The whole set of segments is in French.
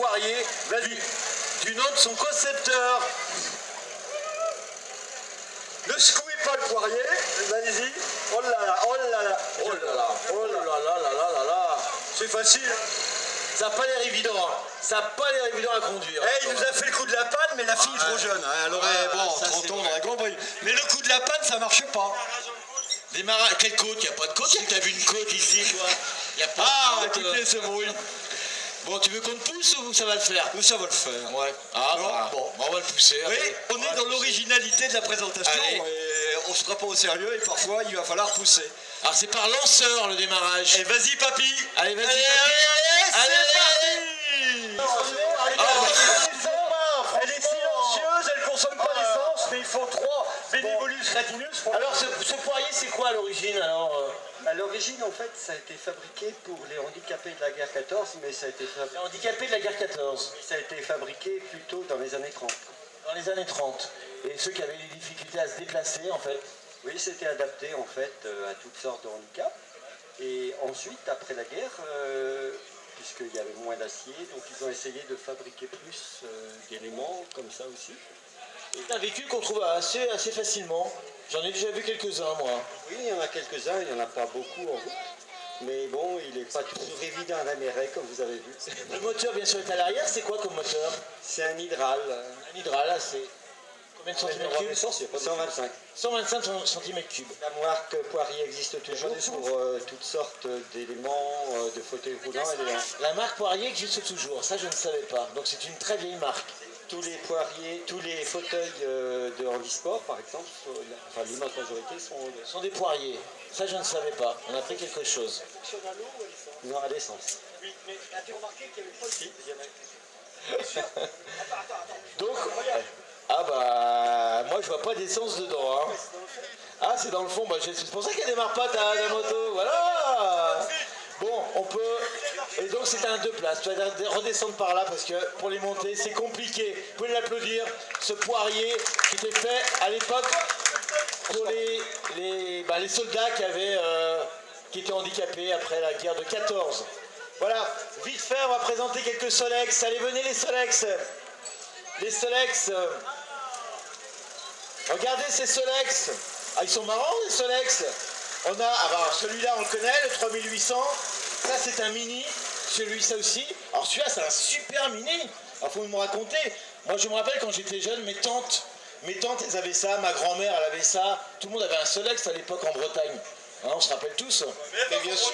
Poirier, du nom de son concepteur. Ne secouez pas le poirier, allez-y. Oh là là, oh là là, oh là là, oh là là là là là là. C'est facile. Ça n'a pas l'air évident, hein. Ça n'a pas l'air évident à conduire. Il nous a fait le coup de la panne, mais la fille est trop jeune. Hein. Elle aurait, bon, 30 ans, on aurait compris. Mais le coup de la panne, ça marche pas. Démarrage, quelle côte? Il n'y a pas de côte. T'as vu une côte ici, toi? Il n'y a pas de côte. Écoutez ce bruit. Bon, tu veux qu'on te pousse ou ça va le faire? Ça va le faire. Ouais. Ah, bon, on va le pousser. Oui, on est dans l'originalité de la présentation. Allez. Et on se prend pas au sérieux et parfois il va falloir pousser. Alors c'est par lanceur le démarrage. Et vas-y papy. Allez, vas-y papy. Allez, Allez, elle est silencieuse, elle consomme pas d'essence, mais il faut 3 Bénévolus Retinus. Alors ce poirier c'est quoi à l'origine alors À l'origine, en fait, ça a été fabriqué pour les handicapés de la guerre 14, mais ça a été, Les handicapés de la guerre 14. ça a été fabriqué plutôt dans les années 30. Dans les années 30. Et ceux qui avaient des difficultés à se déplacer en fait. Oui, c'était adapté en fait à toutes sortes de handicaps. Et ensuite, après la guerre, puisqu'il y avait moins d'acier, donc ils ont essayé de fabriquer plus d'éléments comme ça aussi. C'est un véhicule qu'on trouve assez facilement. J'en ai déjà vu quelques-uns moi. Oui, il y en a quelques-uns, il n'y en a pas beaucoup en route. Mais bon, il n'est pas toujours évident à l'amérique, comme vous avez vu. Le moteur bien sûr est à l'arrière, c'est quoi comme moteur? C'est un hydral. Un hydral, là c'est combien de centimètres cubes? 125. 125 cm3. La marque Poirier existe toujours pour toutes sortes d'éléments, de fauteuils roulants et de lampes. La marque Poirier existe toujours, ça je ne savais pas. Donc c'est une très vieille marque. Tous les poiriers, tous les fauteuils de handisport, par exemple, enfin l'immense majorité sont Ce sont des poiriers. Ça je ne savais pas. On a appris quelque chose. non, à l'essence. Oui, mais as-tu remarqué qu'il n'y avait pas Donc, ah bah, moi je vois pas d'essence dedans. Hein. Ah c'est dans le fond, bah, c'est pour ça qu'elle démarre pas ta moto. Voilà. Bon, on peut... Et donc c'est un 2 places. Tu vas redescendre par là parce que pour les monter c'est compliqué. Vous pouvez l'applaudir. Ce poirier qui était fait à l'époque pour les soldats qui étaient handicapés après la guerre de 14. Voilà, vite fait, on va présenter quelques Solex. Allez, venez les Solex. Les Solex. Regardez ces Solex. Ah, ils sont marrants les Solex. On a, celui-là on le connaît, le 3800. Ça c'est un mini. Celui-là aussi. Alors celui-là c'est un super mini. Alors faut me raconter. Moi je me rappelle quand j'étais jeune, mes tantes elles avaient ça, ma grand-mère elle avait ça. Tout le monde avait un Solex à l'époque en Bretagne. Hein, on se rappelle tous. Mais bien sûr.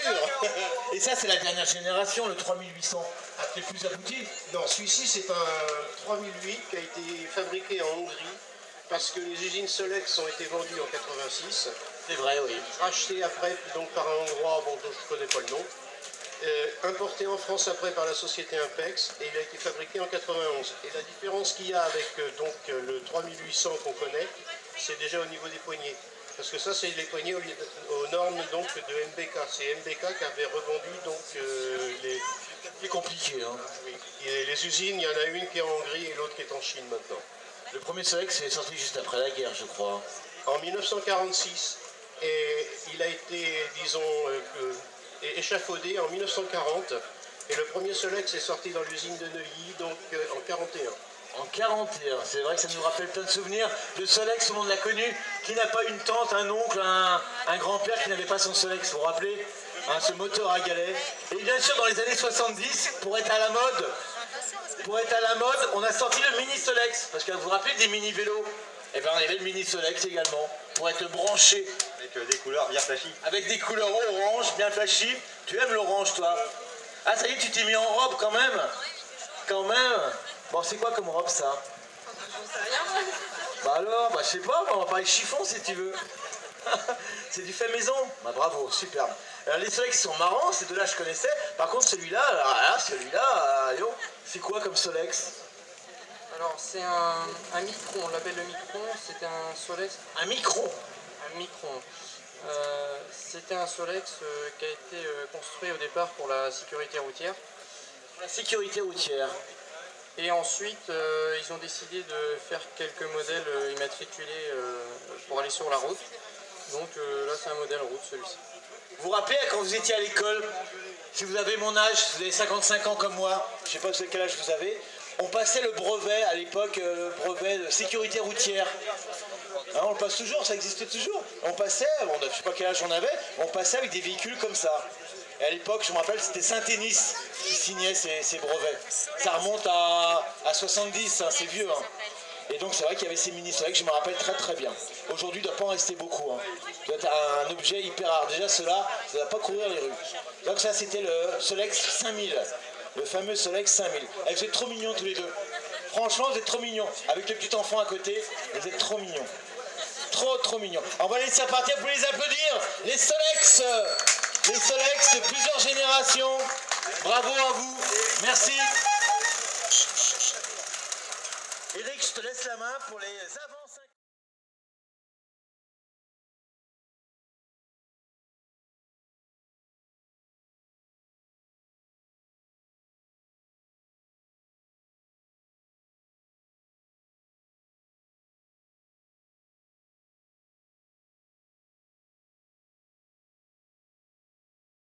Et ça c'est la dernière génération, le 3800. C'est plus abouti. Non, celui-ci c'est un 3008 qui a été fabriqué en Hongrie parce que les usines Solex ont été vendues en 86, C'est vrai, oui. racheté après donc par un Hongrois dont je ne connais pas le nom, importé en France après par la société Impex et il a été fabriqué en 91. Et la différence qu'il y a avec le 3800 qu'on connaît, c'est déjà au niveau des poignées. Parce que ça, c'est les poignées aux normes donc, de MBK. C'est MBK qui avait revendu donc, les... C'est compliqué, hein. Oui. Et les usines, il y en a une qui est en Hongrie et l'autre qui est en Chine maintenant. Le premier Solex c'est sorti juste après la guerre, je crois. En 1946, et il a été, disons, échafaudé en 1940. Et le premier Solex est sorti dans l'usine de Neuilly, donc en 41. En 41, c'est vrai que ça nous rappelle plein de souvenirs. Le Solex, tout le monde l'a connu. Qui n'a pas une tante, un oncle, un grand-père qui n'avait pas son Solex, vous vous rappelez hein, ce moteur à galets. Et bien sûr, dans les années 70, pour être à la mode, on a sorti le mini Solex. Parce que vous vous rappelez des mini vélos? Et bien on avait le mini Solex également, pour être branché. Avec des couleurs bien flashy. Avec des couleurs orange, bien flashy. Tu aimes l'orange, toi? Ah, ça y est, tu t'es mis en robe quand même? Quand même. Bon, c'est quoi comme robe, ça? J'en sais rien. Bah alors, bah je sais pas, on va parler chiffon si tu veux. C'est du fait maison. Bah bravo, superbe. Alors, les Solex sont marrants, ces deux-là je connaissais. Par contre, celui-là, c'est quoi comme Solex? Alors c'est un micron, on l'appelle le micron, c'est un Solex. Un micro. Un micron. C'était un Solex qui a été construit au départ pour la sécurité routière. La sécurité routière. Et ensuite, ils ont décidé de faire quelques modèles immatriculés pour aller sur la route. Donc là, c'est un modèle route, celui-ci. Vous vous rappelez quand vous étiez à l'école, si vous avez mon âge, si vous avez 55 ans comme moi, je sais pas quel âge vous avez, on passait le brevet à l'époque, le brevet de sécurité routière. Hein, on le passe toujours, ça existe toujours. On passait, bon, je sais pas quel âge on avait, on passait avec des véhicules comme ça. Et à l'époque, je me rappelle, c'était Saint-Denis qui signait ces brevets. Ça remonte à 70, hein, c'est vieux. Hein. Et donc c'est vrai qu'il y avait ces mini, c'est vrai que je me rappelle très très bien. Aujourd'hui, il ne doit pas en rester beaucoup. Hein. Ça doit être un objet hyper rare. Déjà, ceux-là, ça ne doit pas courir les rues. Donc ça, c'était le Solex 5000. Le fameux Solex 5000. Et vous êtes trop mignons tous les deux. Franchement, vous êtes trop mignons. Avec le petit enfant à côté, vous êtes trop mignons. Trop mignons. On va laisser partir pour les applaudir. Les Solex de plusieurs générations. Bravo à vous. Merci. Eric, je te laisse la main pour les avances.